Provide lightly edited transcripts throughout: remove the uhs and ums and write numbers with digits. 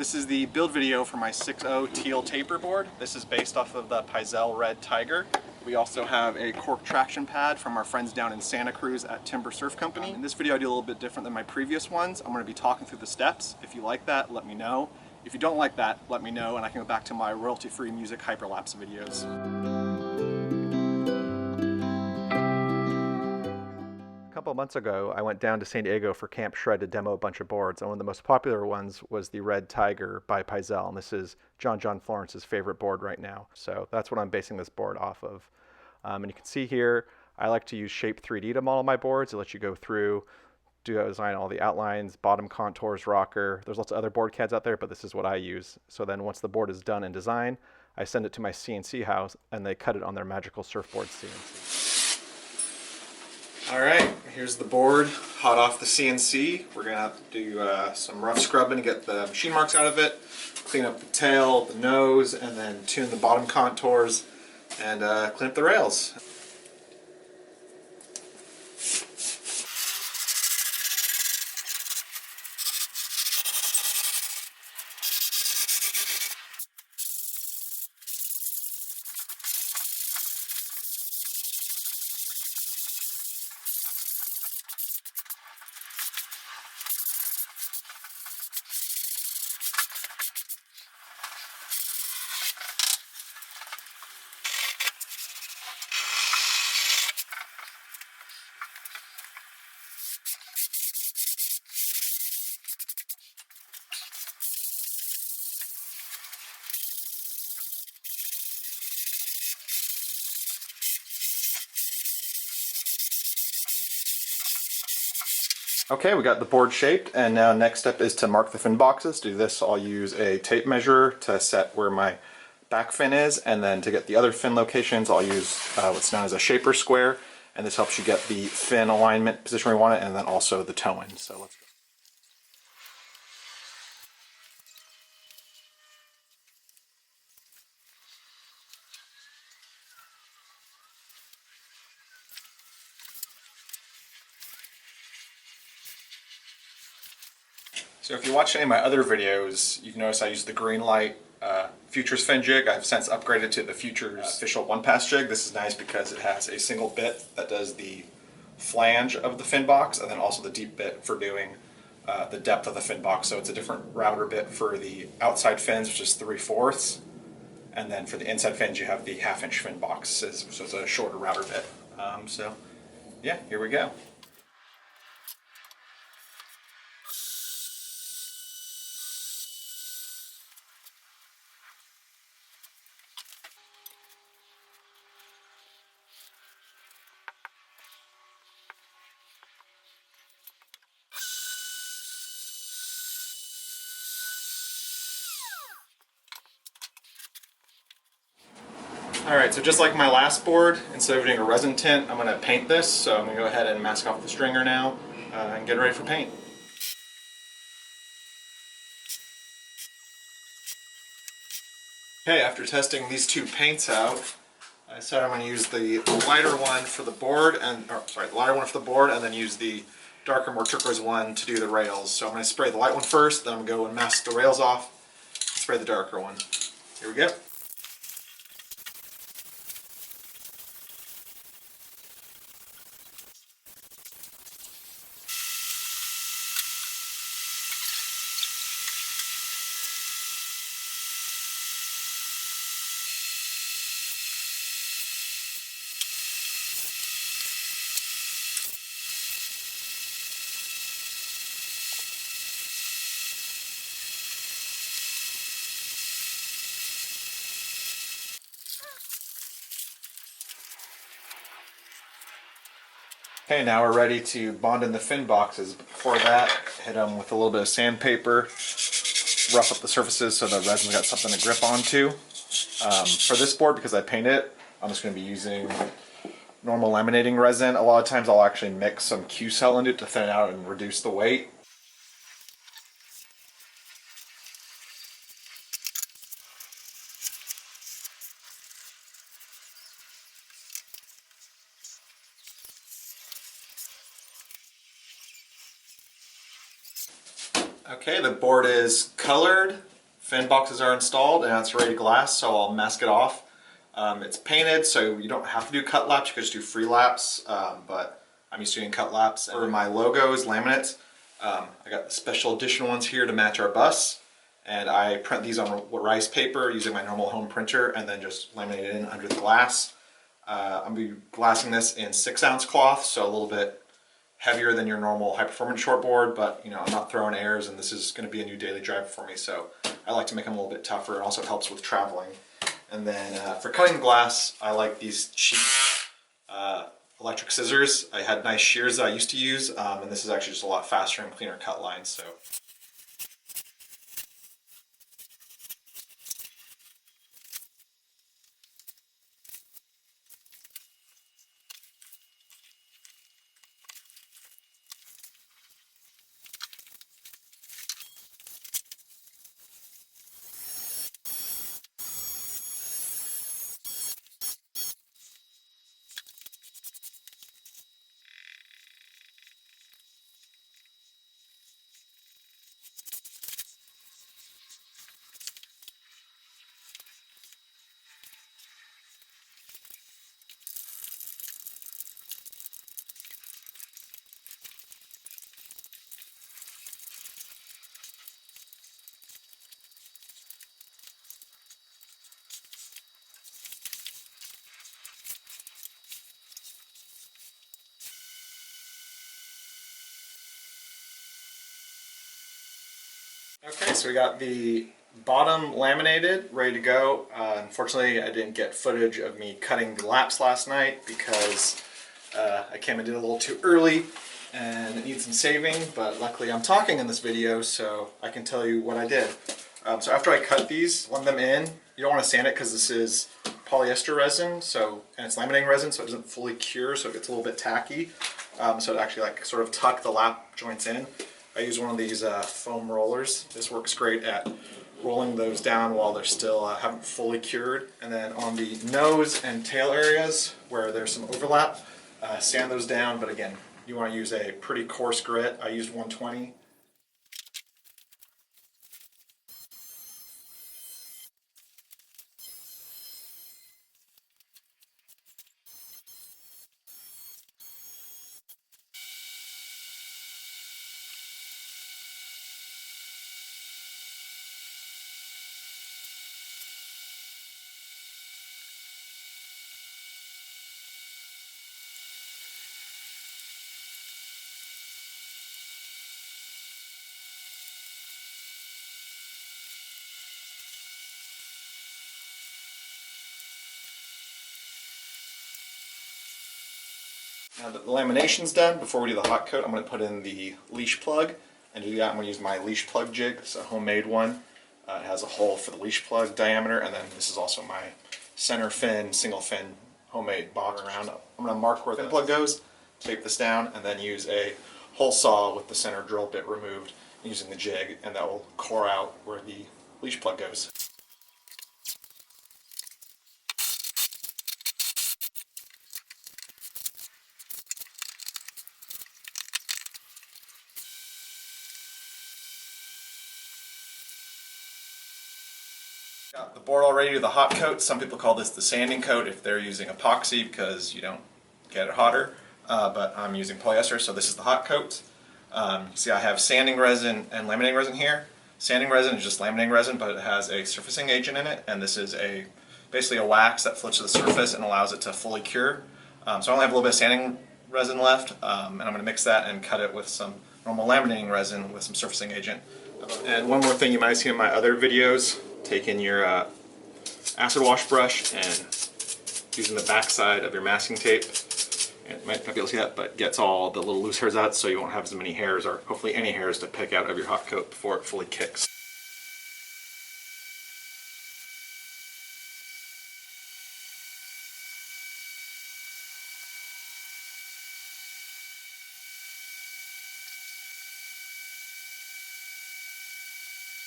This is the build video for my 6.0 Teal Tapir board. This is based off of the Pyzel Red Tiger. We also have a cork traction pad from our friends down in Santa Cruz at Timber Surf Company. In this video I do a little bit different than my previous ones. I'm going to be talking through the steps. If you like that, let me know. If you don't like that, let me know and I can go back to my royalty-free music hyperlapse videos. A couple of months ago, I went down to San Diego for Camp Shred to demo a bunch of boards, and one of the most popular ones was the Red Tiger by Pyzel, and this is John Florence's favorite board right now. So that's what I'm basing this board off of. And you can see here, I like to use Shape 3D to model my boards. It lets you go through, design all the outlines, bottom contours, rocker. There's lots of other BoardCADs out there, but this is what I use. So then once the board is done in design, I send it to my CNC house, and they cut it on their magical surfboard CNC. Alright, here's the board, hot off the CNC. We're going to have to do some rough scrubbing to get the machine marks out of it, clean up the tail, the nose, and then tune the bottom contours, and clean up the rails. Okay, we got the board shaped, and now next step is to mark the fin boxes. To do this, I'll use a tape measure to set where my back fin is, and then to get the other fin locations, I'll use what's known as a shaper square, and this helps you get the fin alignment position where you want it, and then also the toe-in. So let's go. So if you watch any of my other videos, you can notice I use the green light Futures fin jig. I've since upgraded to the Futures official one-pass jig. This is nice because it has a single bit that does the flange of the fin box, and then also the deep bit for doing the depth of the fin box. So it's a different router bit for the outside fins, which is 3/4, and then for the inside fins you have the 1/2-inch fin box, so it's a shorter router bit. So yeah, here we go. Alright, so just like my last board, instead of doing a resin tint, I'm going to paint this. So I'm going to go ahead and mask off the stringer now and get ready for paint. Okay, after testing these two paints out, I decided I'm going to use the lighter one for the board, the lighter one for the board, and then use the darker, more turquoise one to do the rails. So I'm going to spray the light one first, then I'm going to go and mask the rails off, and spray the darker one. Here we go. Okay, now we're ready to bond in the fin boxes. But before that, hit them with a little bit of sandpaper, rough up the surfaces so the resin's got something to grip onto. For this board, because I painted it, I'm just going to be using normal laminating resin. A lot of times I'll actually mix some Q-cell into it to thin it out and reduce the weight. Okay, the board is colored. fin boxes are installed and it's ready to glass, so I'll mask it off. It's painted, so you don't have to do cut laps, you can just do free laps, but I'm used to doing cut laps. For my logos, laminates, I got the special edition ones here to match our bus, and I print these on rice paper using my normal home printer and then just laminate it in under the glass. I'm going to be glassing this in 6-ounce cloth, so a little bit heavier than your normal high-performance shortboard, but you know, I'm not throwing airs, and this is going to be a new daily driver for me, so I like to make them a little bit tougher. It also helps with traveling. And then for cutting glass, I like these cheap electric scissors. I had nice shears that I used to use, and this is actually just a lot faster and cleaner cut lines. So. Okay, so we got the bottom laminated, ready to go. Unfortunately, I didn't get footage of me cutting the laps last night because I came and did it a little too early and it needs some saving, but luckily I'm talking in this video so I can tell you what I did. So after I cut these, blend them in. You don't want to sand it because this is polyester resin, and it's laminating resin, so it doesn't fully cure, so it gets a little bit tacky. So it actually like sort of tuck the lap joints in. I use one of these foam rollers. This works great at rolling those down while they're still haven't fully cured. And then on the nose and tail areas where there's some overlap, sand those down. But again, you want to use a pretty coarse grit. I used 120. Now that the lamination's done, before we do the hot coat, I'm going to put in the leash plug. And to do that, I'm going to use my leash plug jig. It's a homemade one. It has a hole for the leash plug diameter, and then this is also my center fin, single fin homemade box around. I'm going to mark where the fin plug goes, tape this down, and then use a hole saw with the center drill bit removed using the jig, and that will core out where the leash plug goes. Got the board all ready to do the hot coat. Some people call this the sanding coat if they're using epoxy because you don't get it hotter, but I'm using polyester, so this is the hot coat. You see I have sanding resin and laminating resin here. Sanding resin is just laminating resin, but it has a surfacing agent in it, and this is basically a wax that floats to the surface and allows it to fully cure. So I only have a little bit of sanding resin left, and I'm going to mix that and cut it with some normal laminating resin with some surfacing agent. And one more thing you might see in my other videos, taking your acid wash brush and using the back side of your masking tape, and you might not be able to see that, but gets all the little loose hairs out so you won't have as many hairs, or hopefully any hairs, to pick out of your hot coat before it fully kicks.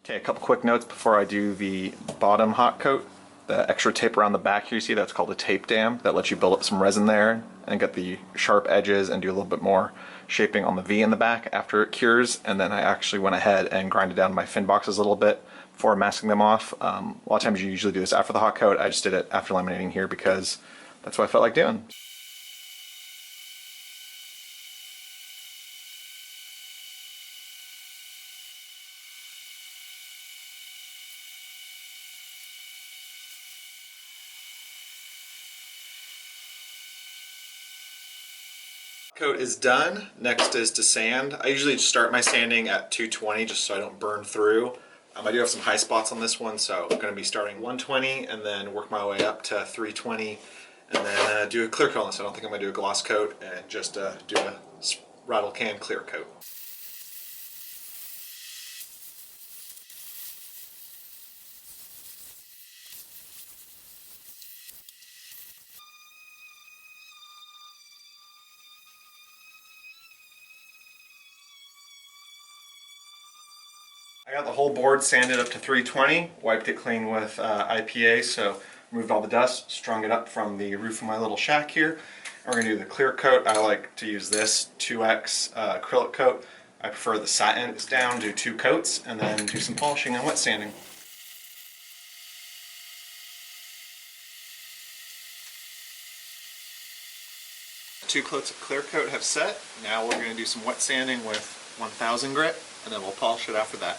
Okay, a couple quick notes before I do the bottom hot coat. The extra tape around the back here, you see, that's called a tape dam. That lets you build up some resin there and get the sharp edges and do a little bit more shaping on the V in the back after it cures. And then I actually went ahead and grinded down my fin boxes a little bit before masking them off. A lot of times you usually do this after the hot coat. I just did it after laminating here because that's what I felt like doing. Coat is done. Next is to sand. I usually start my sanding at 220 just so I don't burn through. I do have some high spots on this one, so I'm going to be starting 120 and then work my way up to 320 and then do a clear coat on this. I don't think I'm going to do a gloss coat and just do a rattle can clear coat. I got the whole board sanded up to 320, wiped it clean with IPA, so removed all the dust, strung it up from the roof of my little shack here. And we're going to do the clear coat. I like to use this 2X acrylic coat. I prefer the satin. It's down, do 2 coats, and then do some polishing and wet sanding. Two coats of clear coat have set. Now we're going to do some wet sanding with 1000 grit, and then we'll polish it after that.